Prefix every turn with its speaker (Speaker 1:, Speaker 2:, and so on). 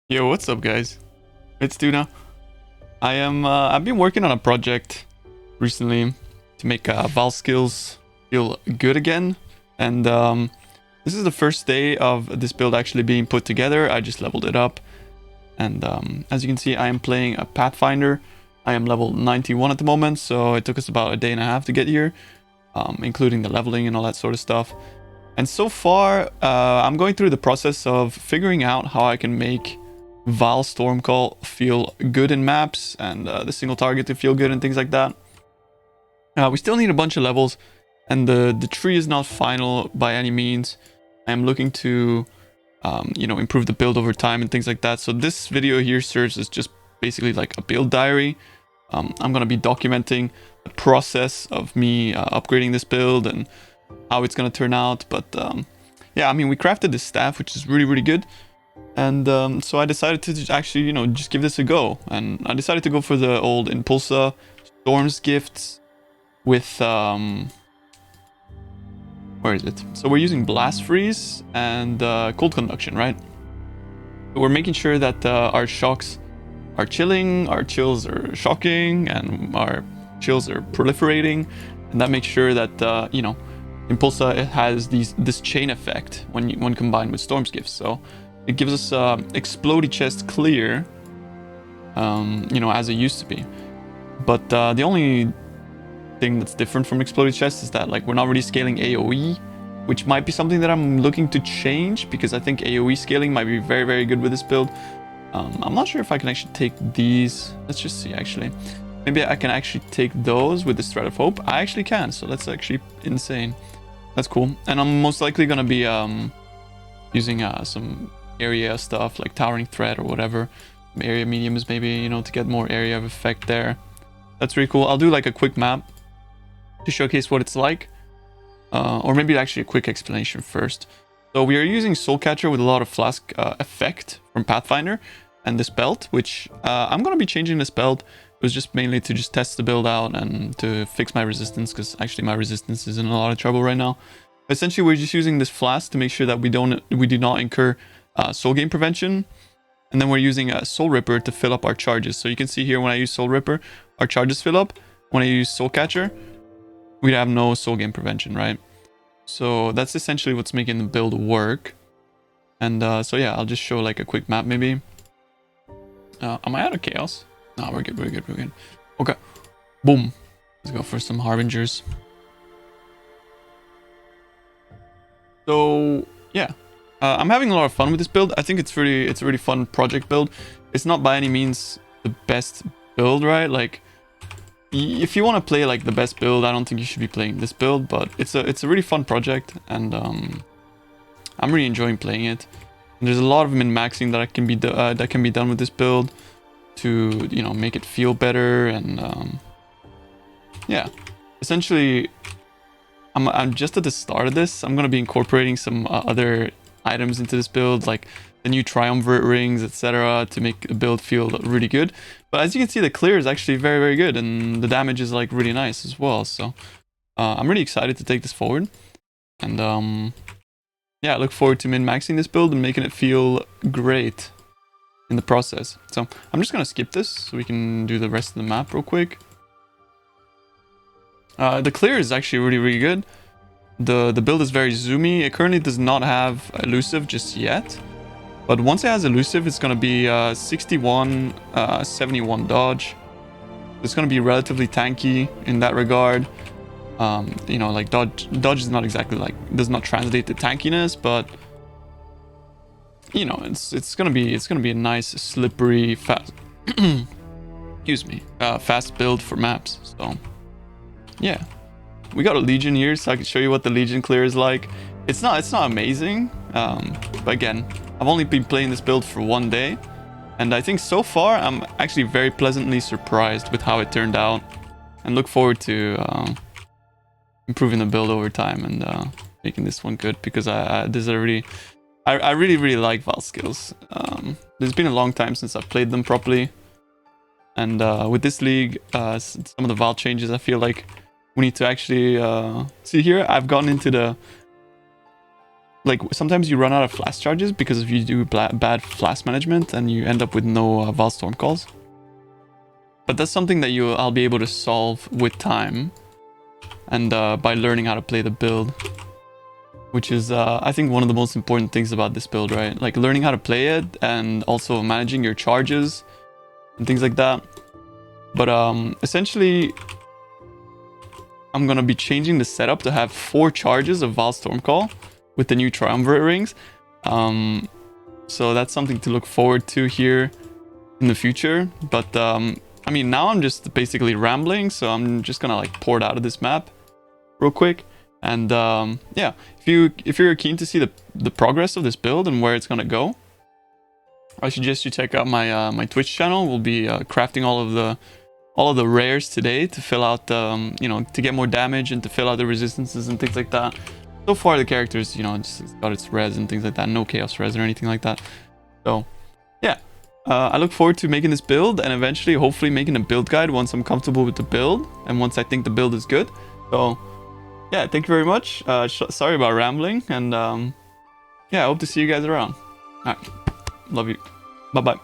Speaker 1: Yo, what's up, guys? It's Tuna. I've been working on a project recently to make Vaal skills feel good again, and this is the first day of this build actually being put together. I just leveled it up, and as you can see, I am playing a Pathfinder. I am level 91 at the moment, so it took us about a day and a half to get here, including the leveling and all that sort of stuff. And so far, I'm going through the process of figuring out how I can make Vaal Stormcall feel good in maps and the single target to feel good and things like that. We still need a bunch of levels, and the tree is not final by any means. I'm looking to improve the build over time and things like that. So this video here serves as just basically like a build diary. I'm going to be documenting the process of me upgrading this build and how it's going to turn out. But yeah, I mean, we crafted this staff, which is really good. And so I decided to actually, just give this a go. And I decided to go for the old Impulsa Storms gifts with, where is it? So we're using Blast Freeze and Cold Conduction, right? We're making sure that our shocks are chilling, our chills are shocking, and our chills are proliferating. And that makes sure that, Impulsa, it has this chain effect when combined with Storms gifts. So it gives us Explodey Chest clear, as it used to be. But the only thing that's different from Explodey Chest is that we're not really scaling AoE, which might be something that I'm looking to change, because I think AoE scaling might be very good with this build. I'm not sure if I can actually take these. Let's just see, actually. Maybe I can actually take those with this Thread of Hope. I actually can, so that's actually insane. That's cool. And I'm most likely going to be using some area stuff like Towering Thread or whatever. Area mediums maybe, to get more area of effect there. That's really cool. I'll do like a quick map to showcase what it's like. Or maybe actually a quick explanation first. So we are using Soulcatcher with a lot of Flask effect from Pathfinder and this belt, which I'm going to be changing this belt. It was just mainly to just test the build out and to fix my resistance, because actually my resistance is in a lot of trouble right now. Essentially, we're just using this Flask to make sure that we do not incur Soul Gain Prevention. And then we're using a Soul Ripper to fill up our charges. So you can see here, when I use Soul Ripper, our charges fill up. When I use Soulcatcher, we have no Soul Gain Prevention, right? So that's essentially what's making the build work. And so yeah, I'll just show like a quick map maybe. Am I out of chaos? No, we're good. Okay. Boom. Let's go for some Harbingers. So yeah. I'm having a lot of fun with this build. I think it's a really fun project build. It's not by any means the best build, right? Like, if you want to play like the best build, I don't think you should be playing this build. But it's a really fun project, and I'm really enjoying playing it. And there's a lot of min-maxing that can be done with this build to make it feel better. And yeah, essentially, I'm just at the start of this. I'm gonna be incorporating some other items into this build, like the new Triumvirate rings, etc., to make the build feel really good. But as you can see, the clear is actually very good, and the damage is like really nice as well. So I'm really excited to take this forward, and yeah, I look forward to min-maxing this build and making it feel great in the process. So I'm just gonna skip this so we can do the rest of the map real quick. The clear is actually really good. The build is very zoomy. It currently does not have elusive just yet, but once it has elusive, it's going to be 61, 71 dodge. It's going to be relatively tanky in that regard. Like dodge is not exactly does not translate to tankiness, but it's going to be a nice slippery fast fast build for maps. So yeah. We got a Legion here, so I can show you what the Legion clear is like. It's not amazing, but again, I've only been playing this build for one day, and I think so far I'm actually very pleasantly surprised with how it turned out, and look forward to improving the build over time and making this one good, because I really like Vaal skills. It's been a long time since I've played them properly, and with this league, some of the Vaal changes, I feel like we need to actually see here. I've gotten into like sometimes you run out of flash charges because if you do bad flash management and you end up with no Vaal storm calls. But that's something that I'll be able to solve with time and by learning how to play the build, which is I think one of the most important things about this build, right? Like learning how to play it and also managing your charges and things like that. But essentially, I'm gonna be changing the setup to have 4 charges of Vaal Stormcall with the new Triumvirate rings. So that's something to look forward to here in the future. But I mean, now I'm just basically rambling, so I'm just gonna like pour it out of this map real quick. And yeah, if you're keen to see the progress of this build and where it's gonna go, I suggest you check out my my Twitch channel. We'll be crafting all of the rares today to fill out you know, to get more damage and to fill out the resistances and things like that. So far the characters, you know, it's got its res and things like that, no chaos res or anything like that. So yeah, I look forward to making this build and eventually hopefully making a build guide once I'm comfortable with the build and once I think the build is good. So yeah, thank you very much. Sorry about rambling, and yeah, I hope to see you guys around. Alright, love you. Bye bye.